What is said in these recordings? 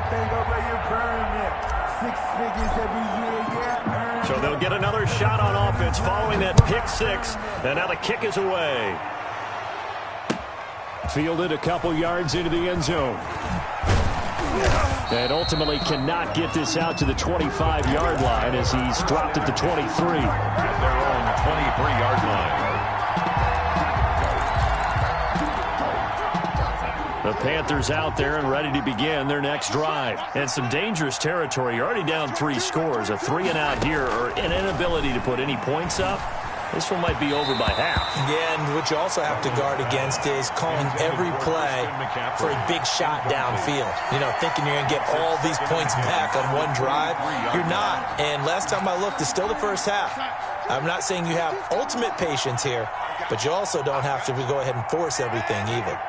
that thing up where you're permanent. 6 figures every year, yeah. So they'll get another shot on offense following that pick six. And now the kick is away. Fielded a couple yards into the end zone. And ultimately cannot get this out to the 25-yard line as he's dropped at the 23. At their own 23-yard line. The Panthers out there and ready to begin their next drive. And some dangerous territory. You're already down 3 scores. A 3-and-out here or an inability to put any points up. This one might be over by half. Yeah, and what you also have to guard against is calling every play for a big shot downfield. You know, thinking you're going to get all these points back on one drive. You're not. And last time I looked, it's still the first half. I'm not saying you have ultimate patience here, but you also don't have to go ahead and force everything either.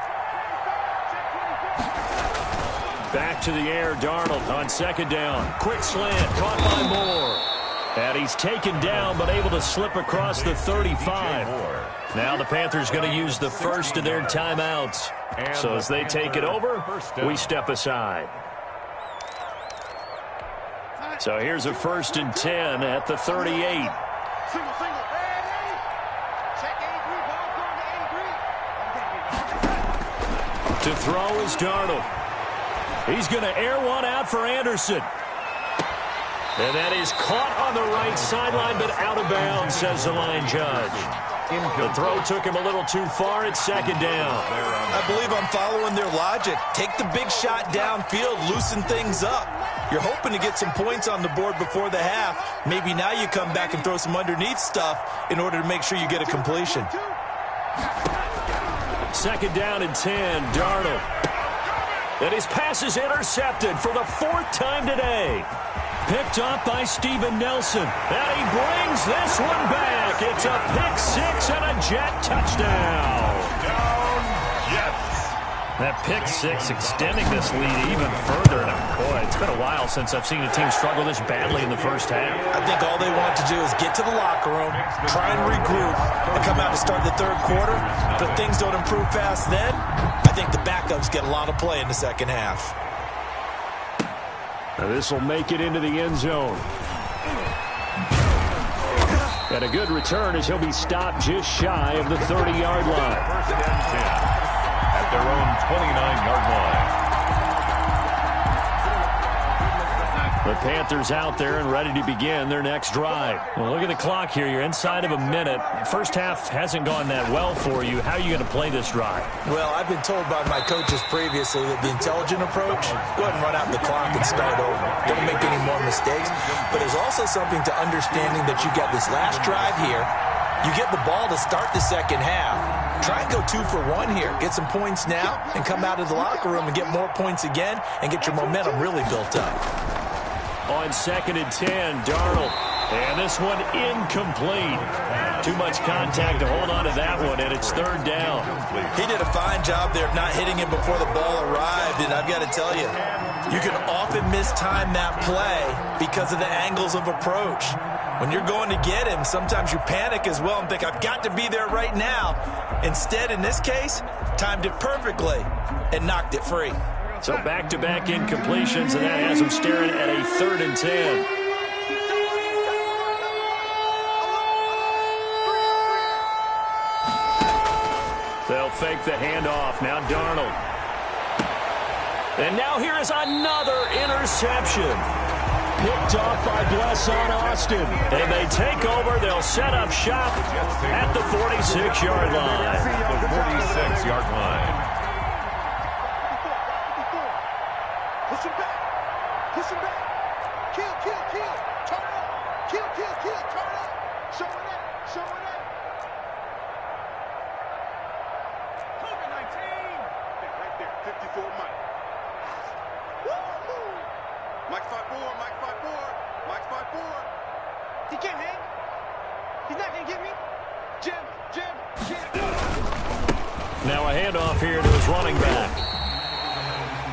Back to the air, Darnold on second down. Quick slant, caught by Moore. And he's taken down, but able to slip across the 35. Now the Panthers going to use the first of their timeouts. So as they take it over, we step aside. So here's a 1st and 10 at the 38. To throw is Darnold. He's going to air one out for Anderson. And that is caught on the right sideline, but out of bounds, says the line judge. The throw took him a little too far. It's second down. I believe I'm following their logic. Take the big shot downfield, loosen things up. You're hoping to get some points on the board before the half. Maybe now you come back and throw some underneath stuff in order to make sure you get a completion. Second down and 10, Darnold. And his pass is intercepted for the 4th time today. Picked up by Steven Nelson. And he brings this one back. It's a pick six and a Jet touchdown. Jets. That pick six extending this lead even further. And boy, it's been a while since I've seen a team struggle this badly in the first half. I think all they want to do is get to the locker room, try and regroup, and come out to start the third quarter. But if things don't improve fast then, I think the backups get a lot of play in the second half. Now this will make it into the end zone. And a good return as he'll be stopped just shy of the 30-yard line. 1st and 10 at their own 29-yard line. The Panthers out there and ready to begin their next drive. Well, look at the clock here. You're inside of a minute. First half hasn't gone that well for you. How are you going to play this drive? Well, I've been told by my coaches previously that the intelligent approach, go ahead and run out the clock and start over. Don't make any more mistakes. But there's also something to understanding that you get this last drive here. You get the ball to start the second half. Try and go 2 for 1 here. Get some points now and come out of the locker room and get more points again and get your momentum really built up. On 2nd and 10, Darnold. And this one incomplete. Too much contact to hold on to that one, and it's 3rd down. He did a fine job there of not hitting him before the ball arrived, and I've got to tell you, you can often mistime that play because of the angles of approach. When you're going to get him, sometimes you panic as well and think, I've got to be there right now. Instead, in this case, timed it perfectly and knocked it free. So back-to-back incompletions, and that has them staring at a 3rd and 10. They'll fake the handoff. Now Darnold. And now here is another interception. Picked off by Blesson Austin. And they take over. They'll set up shop at the 46-yard line. The 46-yard line. Push him back. Push him back. Kill. Turn up. Kill. Turn up. Show it up. COVID-19. Right there. 54 Mike. Woo! Mike 5-4. He can't hang. He's not going to get me. Jim. Now a handoff here to his running back.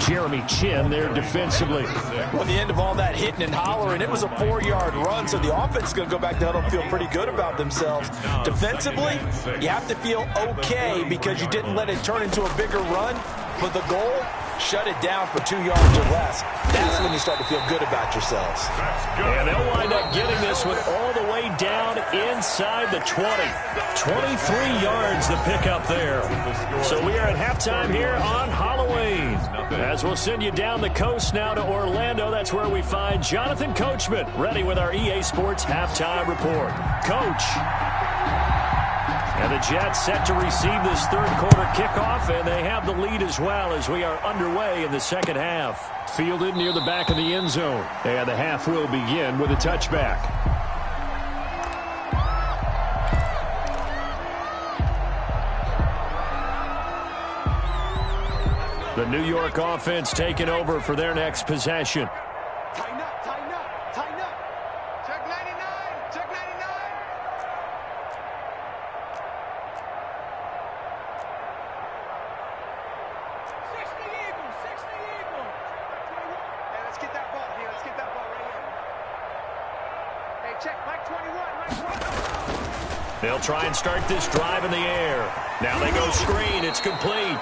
Jeremy Chin there defensively. Well, the end of all that hitting and hollering, it was a 4-yard run, so the offense is going to go back to huddle and feel pretty good about themselves. Defensively, you have to feel okay because you didn't let it turn into a bigger run, but the goal, shut it down for 2 yards or less. That's when you start to feel good about yourselves. And they'll wind up getting this one all the way down inside the 20. 23 yards the pickup there. So we are at halftime here on Halloween. As we'll send you down the coast now to Orlando, that's where we find Jonathan Coachman ready with our EA Sports halftime report. Coach. And the Jets set to receive this third quarter kickoff, and they have the lead as well as we are underway in the second half. Fielded near the back of the end zone. And the half will begin with a touchback. The New York offense taking over for their next possession. Tighten up, tighten up, tighten up. Check 99, check 99. Hey, let's get that ball here. Let's get that ball right here. Hey, check Mike 21, Mike 21. They'll try and start this drive in the air. Now they go screen. It's complete.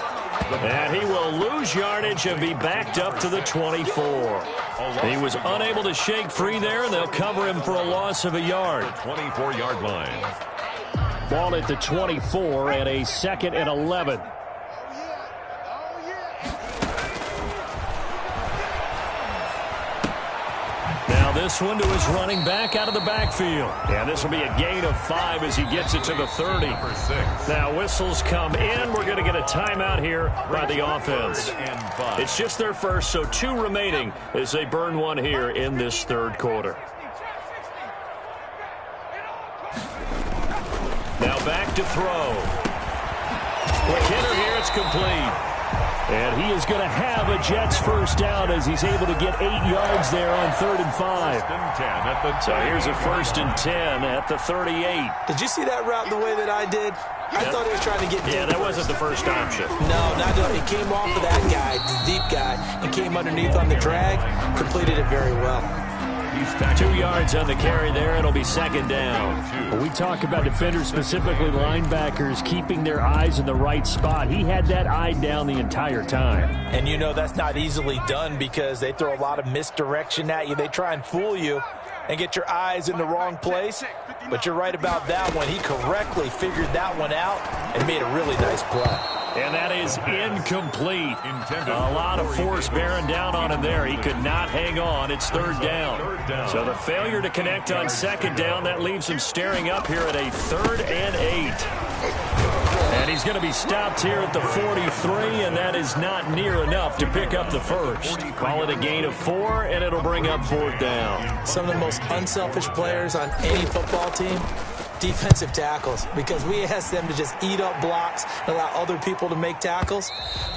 And he will lose yardage and be backed up to the 24. He was unable to shake free there, and they'll cover him for a loss of a yard. 24-yard line. Ball at the 24 and a 2nd and 11. Now this one to his running back out of the backfield. And this will be a gain of 5 as he gets it to the 30. Now whistles come in. We're going to get a timeout here by the offense. It's just their first, so 2 remaining as they burn one here in this third quarter. Now back to throw. McKinnon here, it's complete. And he is going to have a Jets first down as he's able to get 8 yards there on 3rd and 5. So here's a 1st and 10 at the 38. Did you see that route the way that I did? I thought he was trying to get deep. Yeah, that wasn't the first option. No, not at all. He came off of that guy, the deep guy, and came underneath on the drag. Completed it very well. 2 yards on the carry there. It'll be 2nd down. When we talk about defenders, specifically linebackers, keeping their eyes in the right spot, he had that eye down the entire time. And you know that's not easily done because they throw a lot of misdirection at you. They try and fool you and get your eyes in the wrong place. But you're right about that one. He correctly figured that one out and made a really nice play. And that is incomplete. A lot of force bearing down on him there. He could not hang on. It's 3rd down. So the failure to connect on 2nd down, that leaves him staring up here at a 3rd and 8. And he's going to be stopped here at the 43, and that is not near enough to pick up the first. Call it a gain of 4, and it'll bring up 4th down. Some of the most unselfish players on any football team, defensive tackles, because we ask them to just eat up blocks and allow other people to make tackles.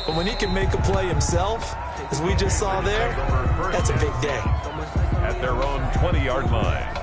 But when he can make a play himself, as we just saw there, that's a big day. At their own 20-yard line.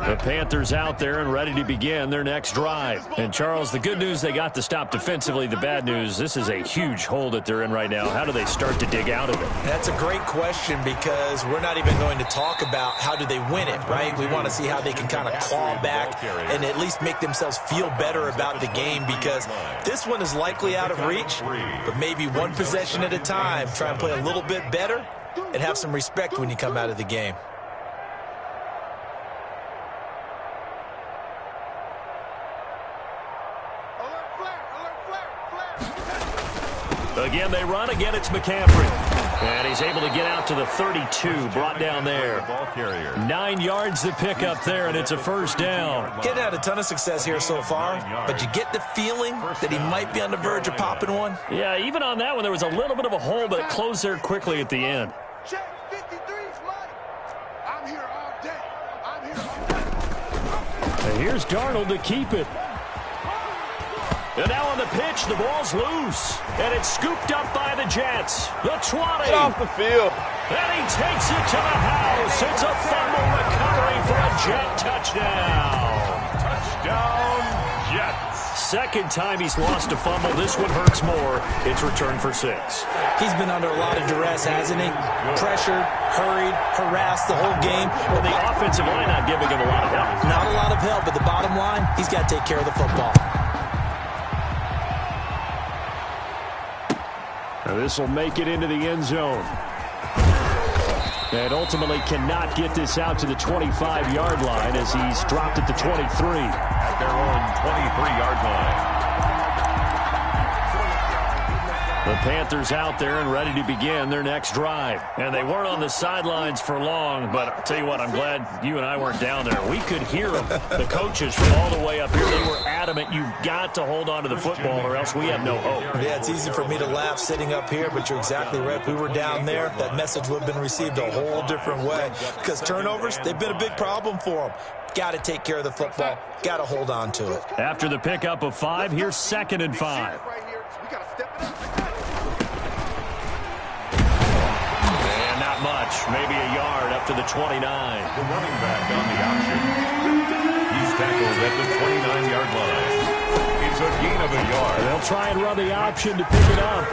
The Panthers out there and ready to begin their next drive. And, Charles, the good news, they got to stop defensively. The bad news, this is a huge hole that they're in right now. How do they start to dig out of it? That's a great question because we're not even going to talk about how do they win it, right? We want to see how they can kind of claw back and at least make themselves feel better about the game because this one is likely out of reach, but maybe one possession at a time. Try and play a little bit better and have some respect when you come out of the game. Again, they run. Again, it's McCaffrey. And he's able to get out to the 32, brought down there. 9 yards to pick up there, and it's a first down. Getting had a ton of success here so far, but you get the feeling that he might be on the verge of popping one. Yeah, even on that one, there was a little bit of a hole, but it closed there quickly at the end. Check 53's money. I'm here all day. I'm here all day. And here's Darnold to keep it. And now on the pitch, the ball's loose. And it's scooped up by the Jets. The 20. Get off the field. And he takes it to the house. It's a fumble recovery for a Jet touchdown. Touchdown, Jets. second time he's lost a fumble. This one hurts more. It's returned for 6. He's been under a lot of duress, hasn't he? Pressured, hurried, harassed the whole game. Well, the offensive line not giving him a lot of help. Not a lot of help, but the bottom line, he's got to take care of the football. Now this will make it into the end zone. And ultimately cannot get this out to the 25-yard line as he's dropped at the 23. At their own 23-yard line. The Panthers out there and ready to begin their next drive. And they weren't on the sidelines for long, but I'll tell you what, I'm glad you and I weren't down there. We could hear them, the coaches from all the way up here. They were adamant, you've got to hold on to the football or else we have no hope. Yeah, it's easy for me to laugh sitting up here, but you're exactly right. If we were down there, that message would have been received a whole different way. Because turnovers, they've been a big problem for them. Got to take care of the football. Got to hold on to it. After the pickup of 5, here's 2nd and 5. Much, maybe a yard up to the 29. The running back on the option. He's tackled at the 29-yard line. It's a gain of a yard. They'll try and run the option to pick it up.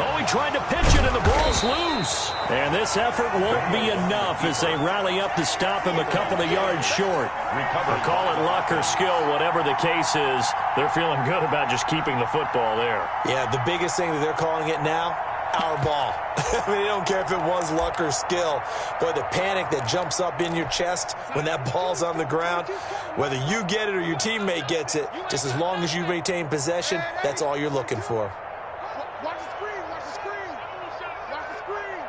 Oh, he tried to pitch it and the ball's loose. And this effort won't be enough as they rally up to stop him a couple of yards short. Call it luck or skill, whatever the case is, they're feeling good about just keeping the football there. Yeah, the biggest thing that they're calling it now, our ball. I mean, they don't care if it was luck or skill. Boy, the panic that jumps up in your chest when that ball's on the ground, whether you get it or your teammate gets it, just as long as you retain possession, that's all you're looking for. Watch the screen, watch the screen. Watch the screen.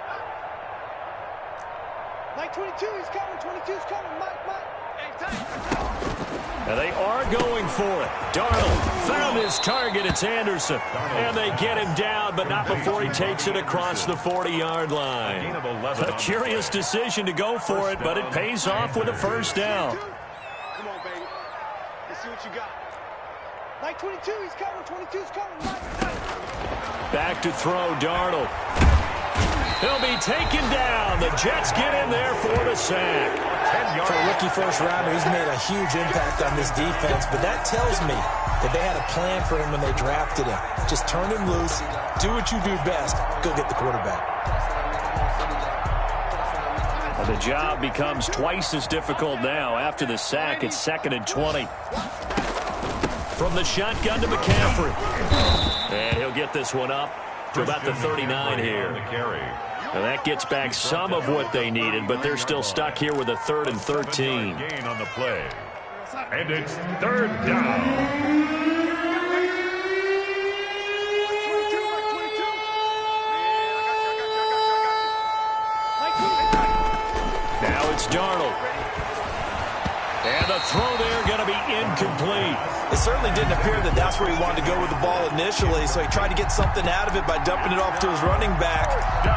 Mike 22, he's coming, 22's coming. Mike. And they are going for it. Darnold found his target. It's Anderson. And they get him down, but not before he takes it across the 40-yard line. A curious decision to go for it, but it pays off with a first down. Come on, baby. Let's see what you got. Mike 22, he's coming, 22's coming. Mike. Back to throw, Darnold. He'll be taken down. The Jets get in there for the sack. For a rookie first-rounder, he's made a huge impact on this defense, but that tells me that they had a plan for him when they drafted him. Just turn him loose, do what you do best, go get the quarterback. Well, the job becomes twice as difficult now. After the sack, it's 2nd and 20. From the shotgun to McCaffrey. And he'll get this one up to about the 39 here. Now that gets back some of what they needed, but they're still stuck here with a 3rd and 13. Gain on the play. And it's 3rd down. Now it's Darnold. And the throw there going to be incomplete. It certainly didn't appear that that's where he wanted to go with the ball initially, so he tried to get something out of it by dumping it off to his running back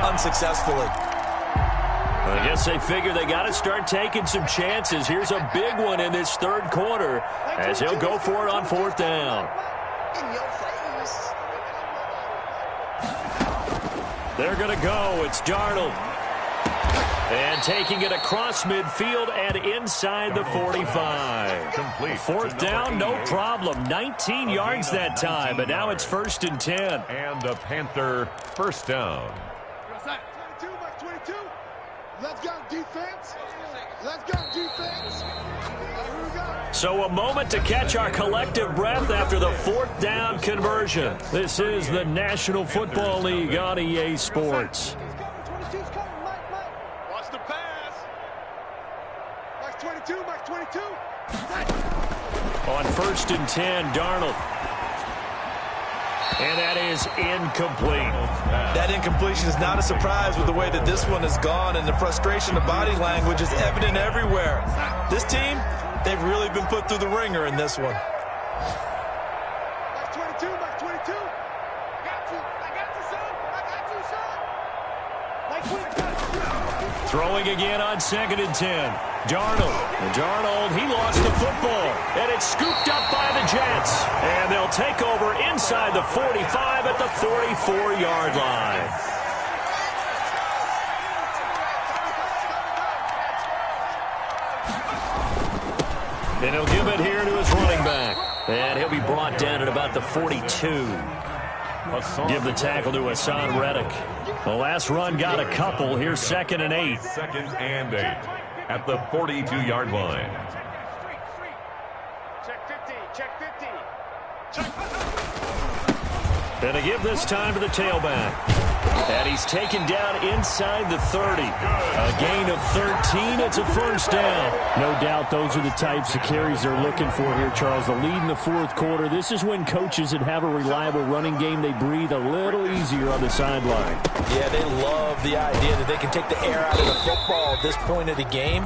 unsuccessfully. I guess they figure they got to start taking some chances. Here's a big one in this 3rd quarter as he'll go for it on 4th down. They're going to go. It's Darnold. And taking it across midfield and inside the 45. 4th down, no problem. 19 yards that time, but now it's 1st and 10. And a Panther first down. 22. Let's go, defense. Let's go, defense. Here we go. So a moment to catch our collective breath after the 4th down conversion. This is the National Football League on EA Sports. Max 22. On 1st and 10, Darnold. And that is incomplete. That incompletion is not a surprise with the way that this one has gone, and the frustration, the body language is evident everywhere. This team, they've really been put through the ringer in this one. Max 22. I got you, son. Max 22. Throwing again on 2nd and 10. Darnold, he lost the football, and it's scooped up by the Jets. And they'll take over inside the 45 at the 44-yard line. And he'll give it here to his running back. And he'll be brought down at about the 42. Give the tackle to Hassan Reddick. The last run got a couple. Here's 2nd and 8. 2nd and 8 at the 42-yard line. Check 50. Check 50. Check 50. And to give this time to the tailback. And he's taken down inside the 30. A gain of 13. It's a first down. No doubt those are the types of carries they're looking for here, Charles. The lead in the fourth quarter. This is when coaches that have a reliable running game, they breathe a little easier on the sideline. Yeah, they love the idea that they can take the air out of the football at this point of the game.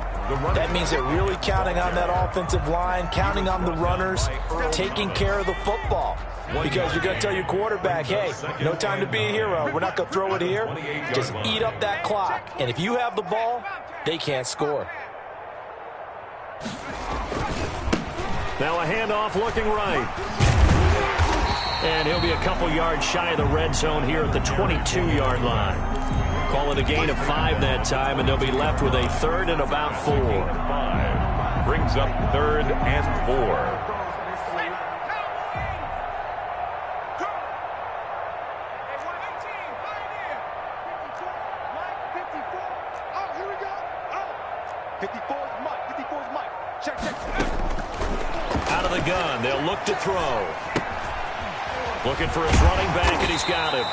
That means they're really counting on that offensive line, counting on the runners, taking care of the football. Because you're going to tell your quarterback, hey, no time to be a hero. We're not going to throw it here. Just eat up that clock. And if you have the ball, they can't score. Now a handoff looking right. And he'll be a couple yards shy of the red zone here at the 22-yard line. Call it a gain of 5 that time, and they'll be left with a 3rd and about 4. 5 brings up 3rd and 4. Out of the gun, they'll look to throw. Looking for his running back, and he's got him.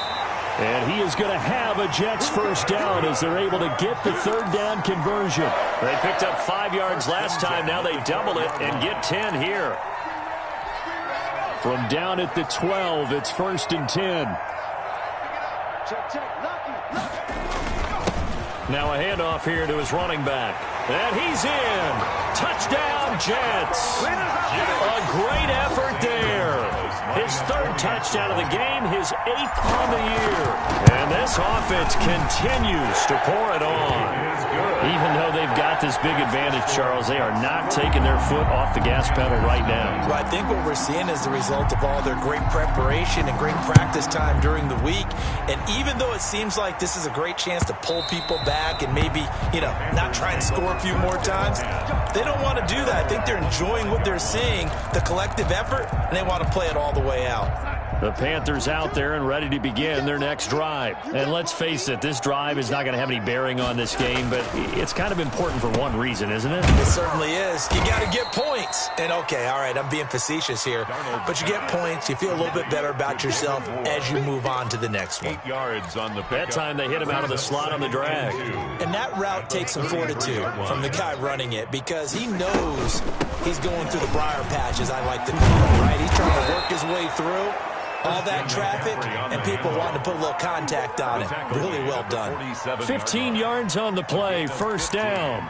And he is going to have a Jets first down as they're able to get the 3rd down conversion. They picked up 5 yards last time. Now they double it and get 10 here. From down at the 12, it's 1st and 10. Now a handoff here to his running back. And he's in. Touchdown, Jets. A great effort there. His 3rd touchdown of the game, his 8th on the year. And this offense continues to pour it on. Even though they've got this big advantage, Charles, they are not taking their foot off the gas pedal right now. Well, I think what we're seeing is the result of all their great preparation and great practice time during the week. And even though it seems like this is a great chance to pull people back and maybe, not try and score a few more times, they don't want to do that. I think they're enjoying what they're seeing, the collective effort, and they want to play it all the way out. The Panthers out there and ready to begin their next drive. And let's face it, this drive is not going to have any bearing on this game, but it's kind of important for one reason, isn't it? It certainly is. You got to get points. And okay, all right, I'm being facetious here, but you get points, you feel a little bit better about yourself as you move on to the next one. 8 yards on the pickup. That time they hit him out of the slot on the drag. And that route takes some fortitude from the guy running it because he knows he's going through the briar patch, as I like to call it, right? He's trying to work his way through all that traffic, and people wanting to put a little contact on it. Really well done. 15 yards on the play, first down.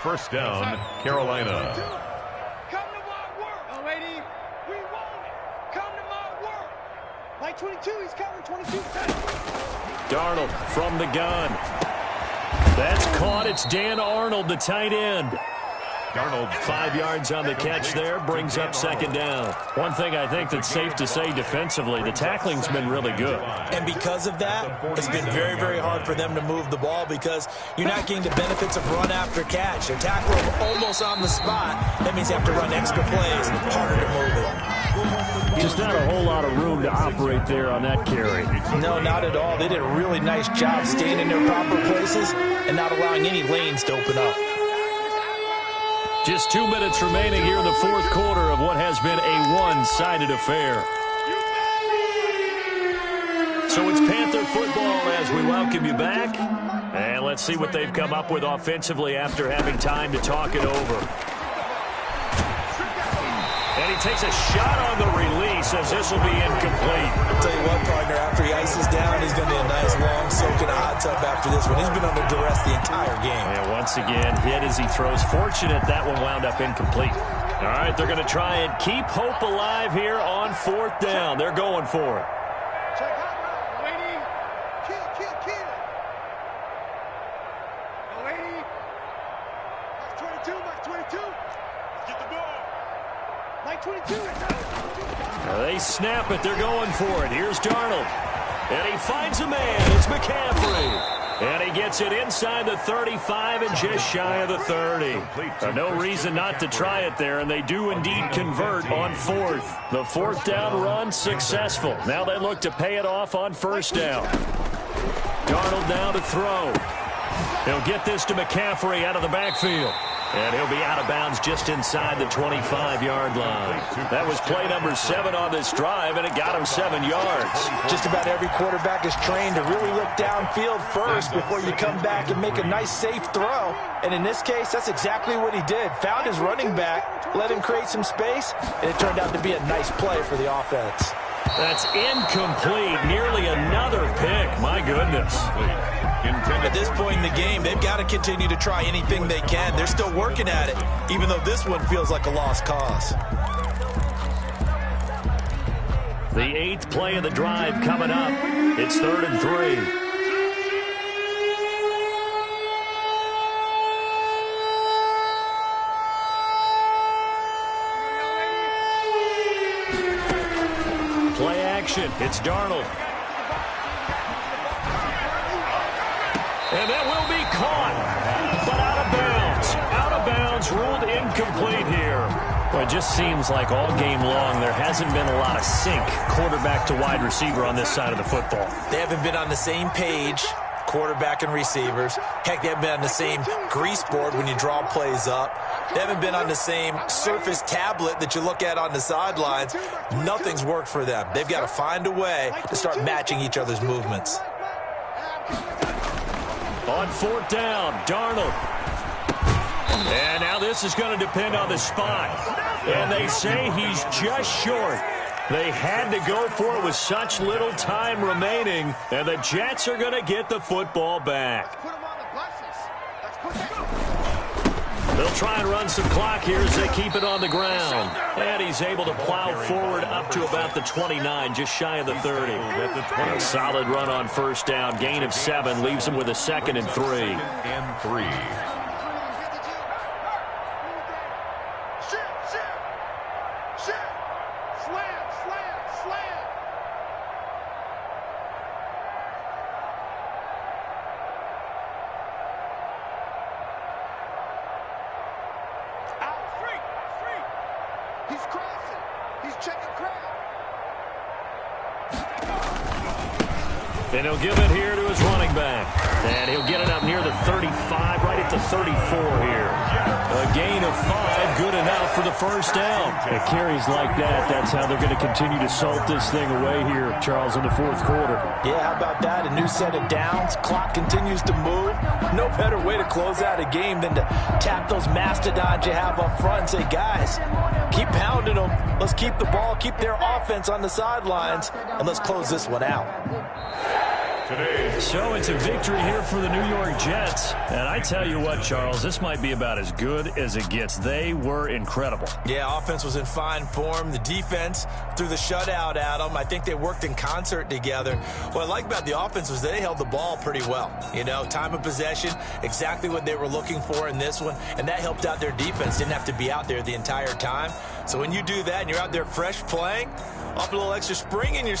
First down, Carolina. Come to my work. Oh, lady, we want it. Come to my work. Like 22, he's covering 22. Darnold from the gun. That's caught. It's Dan Arnold, the tight end. Darnold, 5 yards on the catch there, brings up 2nd down. One thing I think that's safe to say defensively, the tackling's been really good. And because of that, it's been very, very hard for them to move the ball because you're not getting the benefits of run after catch. They're tackling almost on the spot. That means you have to run extra plays, harder to move it. Just not a whole lot of room to operate there on that carry. No, not at all. They did a really nice job staying in their proper places and not allowing any lanes to open up. Just 2 minutes remaining here in the fourth quarter of what has been a one-sided affair. So it's Panther football as we welcome you back. And let's see what they've come up with offensively after having time to talk it over. And he takes a shot on the release as this will be incomplete. I'll tell you what, partner, after he ices down, he's going to be a nice long soak in a hot tub after this one. He's been under duress the entire game. And once again, hit as he throws. Fortunate that one wound up incomplete. All right, they're going to try and keep hope alive here on 4th down. They're going for it. Check out, lady. Kill. Lady. Max 22. Let's get the ball. Like 22. They snap it. They're going for it. Here's Darnold. And he finds a man. It's McCaffrey. And he gets it inside the 35 and just shy of the 30. No reason not to try it there, and they do indeed convert on fourth. The fourth down run successful. Now they look to pay it off on first down. Darnold now to throw. He'll get this to McCaffrey out of the backfield. And he'll be out of bounds just inside the 25-yard line. That was play number 7 on this drive, and it got him 7 yards. Just about every quarterback is trained to really look downfield first before you come back and make a nice, safe throw. And in this case, that's exactly what he did. Found his running back, let him create some space, and it turned out to be a nice play for the offense. That's incomplete. Nearly another pick. My goodness. At this point in the game, they've got to continue to try anything they can. They're still working at it, even though this one feels like a lost cause. The 8th play of the drive coming up. It's 3rd and 3. Play action. It's Darnold. And that will be caught, but out of bounds. Out of bounds, ruled incomplete here. Well, it just seems like all game long there hasn't been a lot of sync quarterback to wide receiver on this side of the football. They haven't been on the same page, quarterback and receivers. Heck, they haven't been on the same grease board when you draw plays up. They haven't been on the same surface tablet that you look at on the sidelines. Nothing's worked for them. They've got to find a way to start matching each other's movements. On 4th down, Darnold. And now this is going to depend on the spot. And they say he's just short. They had to go for it with such little time remaining. And the Jets are going to get the football back. They'll try and run some clock here as they keep it on the ground. And he's able to plow forward up to about the 29, just shy of the 30. A solid run on first down. Gain of 7 leaves him with a 2nd and 3. He's crossing. He's checking crowd. And he'll give it here to his running back. And he'll get it up near the 35, right at the 34 here. A gain of 5, good enough for the first down. It carries like that. That's how they're going to continue to salt this thing away here, Charles, in the fourth quarter. Yeah, how about that? A new set of downs. Clock continues to move. No better way to close out a game than to tap those mastodons you have up front and say, guys, keep pounding them. Let's keep the ball, keep their offense on the sidelines, and let's close this one out. So it's a victory here for the New York Jets. And I tell you what, Charles, this might be about as good as it gets. They were incredible. Yeah, offense was in fine form. The defense threw the shutout at them. I think they worked in concert together. What I like about the offense was they held the ball pretty well. You know, time of possession, exactly what they were looking for in this one. And that helped out their defense. Didn't have to be out there the entire time. So when you do that and you're out there fresh playing, up a little extra spring in your